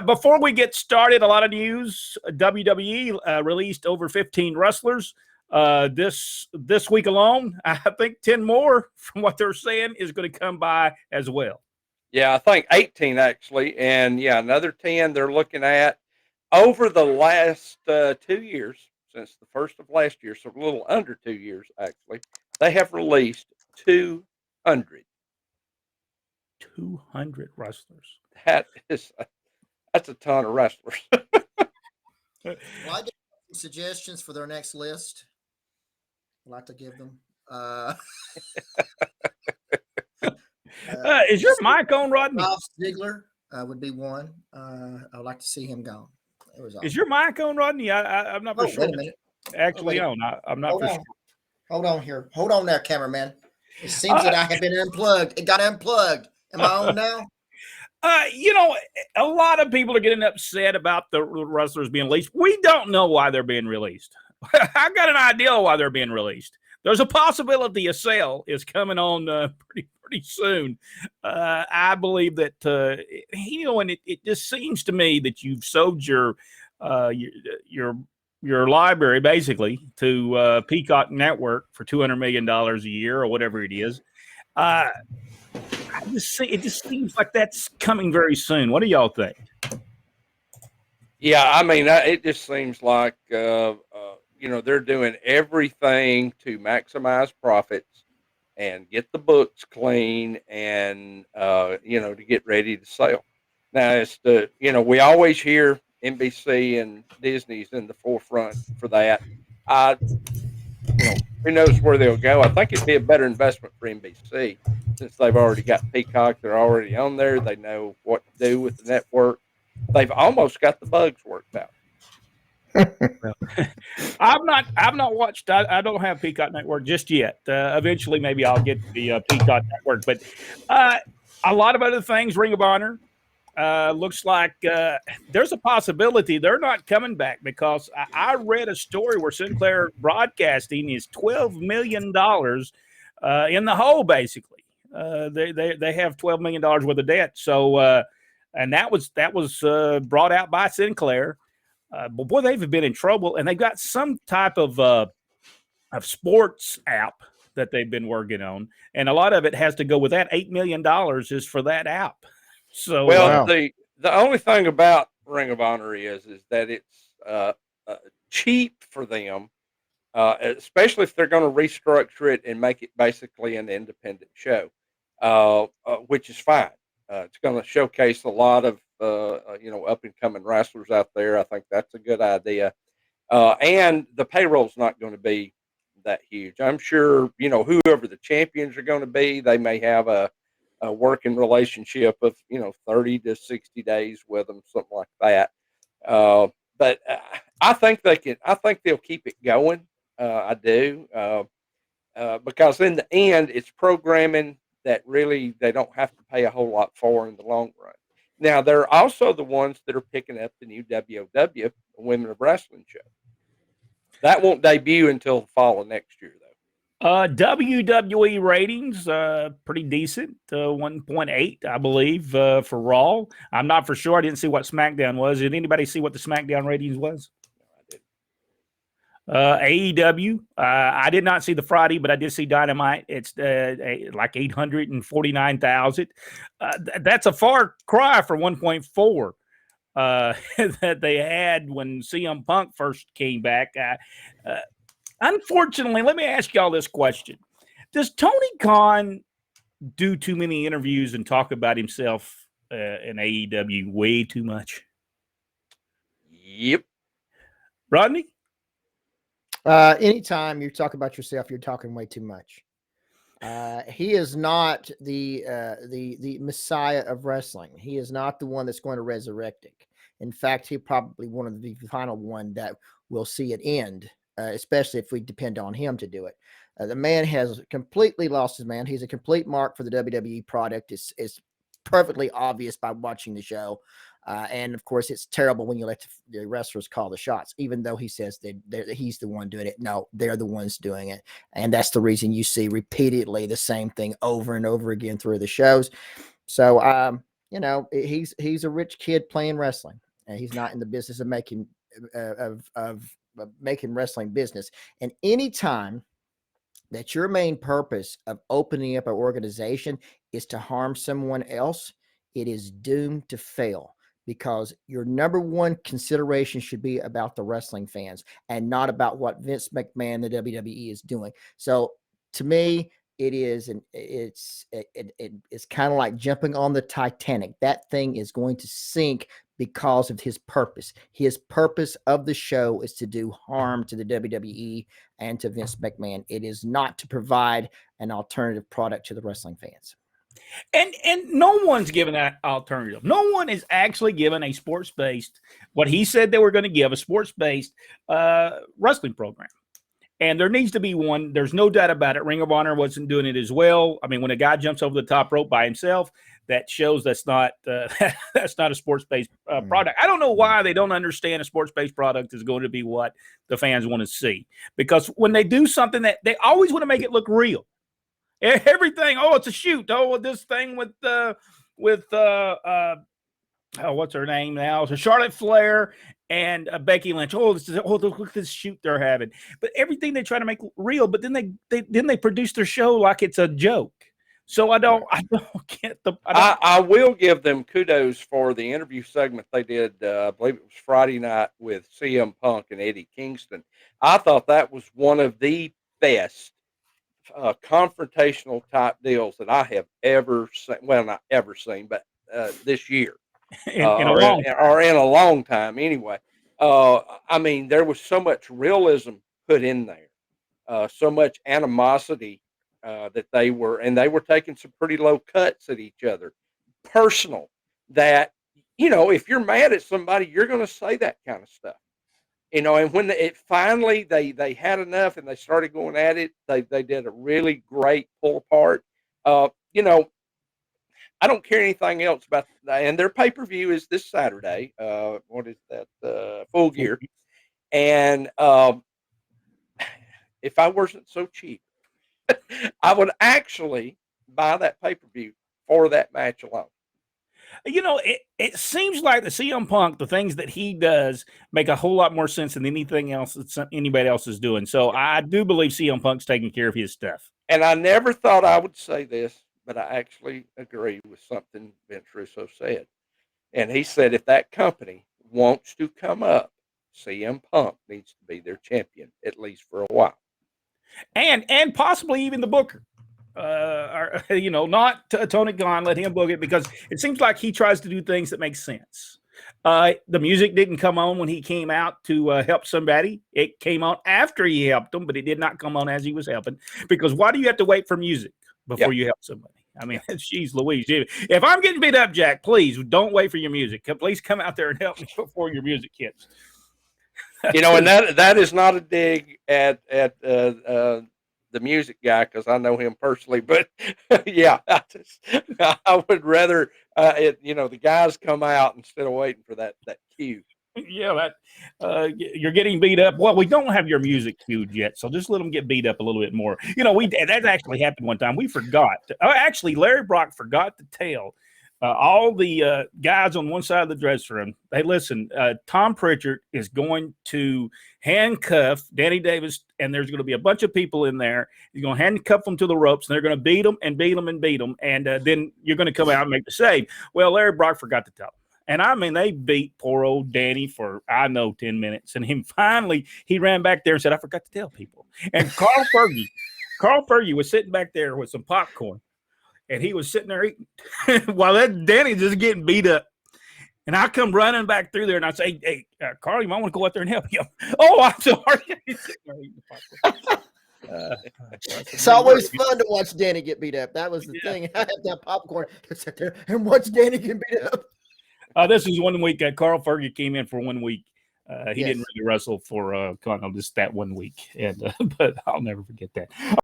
Before we get started, a lot of news. WWE released over 15 wrestlers this week alone. I think 10 more from what they're saying is going to come by as well. Yeah, I think 18 actually, and yeah, another 10 they're looking at over the last 2 years, since the first of last year, so a little under 2 years actually. They have released 200. 200 wrestlers. That's a ton of wrestlers. Well, I get suggestions for their next list. I'd like to give them. Is your mic on, Rodney? Ralph Ziggler would be one. I'd like to see him gone. Is your mic on, Rodney? I'm not for sure. Wait a minute. Actually on. I'm not for sure. Hold on here. Hold on there, cameraman. It seems that I have been unplugged. It got unplugged. Am I on now? A lot of people are getting upset about the wrestlers being released. We don't know why they're being released. I got an idea why they're being released. There's a possibility a sale is coming on pretty soon. I believe that and it just seems to me that you've sold your library basically to Peacock Network for $200 million a year or whatever it is. It just seems like that's coming very soon. What do y'all think? Yeah, I mean, it just seems like they're doing everything to maximize profits and get the books clean and to get ready to sell. Now, it's we always hear NBC and Disney's in the forefront for that. Who knows where they'll go? I think it'd be a better investment for NBC since they've already got Peacock. They're already on there. They know what to do with the network. They've almost got the bugs worked out. I've not watched. I don't have Peacock Network just yet. Eventually, maybe I'll get the Peacock Network. But a lot of other things. Ring of Honor looks like there's a possibility they're not coming back because I read a story where Sinclair Broadcasting is $12 million in the hole. Basically, they have $12 million worth of debt. So, and that was brought out by Sinclair. But boy, they've been in trouble, and they've got some type of sports app that they've been working on, and a lot of it has to go with that. $8 million is for that app. So, the only thing about Ring of Honor is that it's cheap for them, especially if they're going to restructure it and make it basically an independent show, which is fine. It's going to showcase a lot of up and coming wrestlers out there. I think that's a good idea. And the payroll's not going to be that huge. I'm sure, whoever the champions are going to be, they may have a working relationship of, 30 to 60 days with them, something like that. But I think they'll keep it going. I do. Because in the end, it's programming that really they don't have to pay a whole lot for in the long run. Now, they're also the ones that are picking up the new WOW, the Women of Wrestling show. That won't debut until the fall of next year, though. WWE ratings, pretty decent, 1.8, I believe, for Raw. I'm not for sure. I didn't see what SmackDown was. Did anybody see what the SmackDown ratings was? AEW, I did not see the Friday, but I did see Dynamite. It's like 849,000. That's a far cry for 1.4 that they had when CM Punk first came back. Unfortunately, let me ask y'all this question. Does Tony Khan do too many interviews and talk about himself in AEW way too much? Yep. Rodney? Anytime you talk about yourself, you're talking way too much. He is not the messiah of wrestling. He is not the one that's going to resurrect it. In fact, he'll probably one of the final one that will see it end, especially if we depend on him to do it. The man has completely lost his man. He's a complete mark for the WWE product. It's perfectly obvious by watching the show. And of course, it's terrible when you let the wrestlers call the shots, even though he says that he's the one doing it. No, they're the ones doing it. And that's the reason you see repeatedly the same thing over and over again through the shows. So he's a rich kid playing wrestling, and he's not in the business of making making wrestling business. And anytime that your main purpose of opening up an organization is to harm someone else, it is doomed to fail, because your number one consideration should be about the wrestling fans and not about what Vince McMahon, the WWE, is doing. So to me, it's kind of like jumping on the Titanic. That thing is going to sink because of his purpose. His purpose of the show is to do harm to the WWE and to Vince McMahon. It is not to provide an alternative product to the wrestling fans. And no one's given that alternative. No one is actually given a sports-based, what he said they were going to give, a sports-based wrestling program. And there needs to be one. There's no doubt about it. Ring of Honor wasn't doing it as well. I mean, when a guy jumps over the top rope by himself, that shows that's not that's not a sports-based product. I don't know why they don't understand a sports-based product is going to be what the fans want to see. Because when they do something, that they always want to make it look real. Everything, it's a shoot. This thing with what's her name now? So Charlotte Flair and Becky Lynch. Look at this shoot they're having. But everything they try to make real, but then they produce their show like it's a joke. So I don't get the. I will give them kudos for the interview segment they did. I believe it was Friday night with CM Punk and Eddie Kingston. I thought that was one of the best confrontational type deals that I have ever seen. Well, not ever seen, but this year. In a long time anyway. I mean, there was so much realism put in there, so much animosity that they were taking some pretty low cuts at each other, personal, that, if you're mad at somebody, you're going to say that kind of stuff, and when it finally, they had enough and they started going at it, they did a really great pull apart. I don't care anything else about that. And their pay-per-view is this Saturday. What is that? Full Gear. And if I wasn't so cheap, I would actually buy that pay-per-view for that match alone. It seems like the CM Punk, the things that he does make a whole lot more sense than anything else that anybody else is doing. So I do believe CM Punk's taking care of his stuff. And I never thought I would say this, but I actually agree with something Vince Russo said. And he said, if that company wants to come up, CM Punk needs to be their champion, at least for a while. And possibly even the booker. Not Tony Kahn, let him book it, because it seems like he tries to do things that make sense. The music didn't come on when he came out to help somebody. It came on after he helped them, but it did not come on as he was helping. Because why do you have to wait for music before you help somebody? I mean, geez Louise. If I'm getting beat up, Jack, please don't wait for your music. Please come out there and help me before your music hits. And that is not a dig at the music guy, because I know him personally, but yeah, I would rather the guys come out instead of waiting for that cue. Yeah, you're getting beat up. Well, we don't have your music cued yet, so just let them get beat up a little bit more. That actually happened one time. We forgot. Actually, Larry Brock forgot to tell all the guys on one side of the dressing room, hey, listen, Tom Pritchard is going to handcuff Danny Davis, and there's going to be a bunch of people in there. He's going to handcuff them to the ropes, and they're going to beat them and beat them and beat them, and then you're going to come out and make the save. Well, Larry Brock forgot to tell them. And I mean, they beat poor old Danny for, 10 minutes. And finally, he ran back there and said, I forgot to tell people. And Carl Fergie was sitting back there with some popcorn. And he was sitting there eating while that Danny just getting beat up. And I come running back through there and I say, hey, Carl, you might want to go out there and help him. Oh, I'm sorry. It's always fun to watch Danny get beat up. That was the thing. I had that popcorn to sit there and watch Danny get beat up. This was 1 week. Carl Fergie came in for 1 week. He didn't really wrestle for just that 1 week. And but I'll never forget that.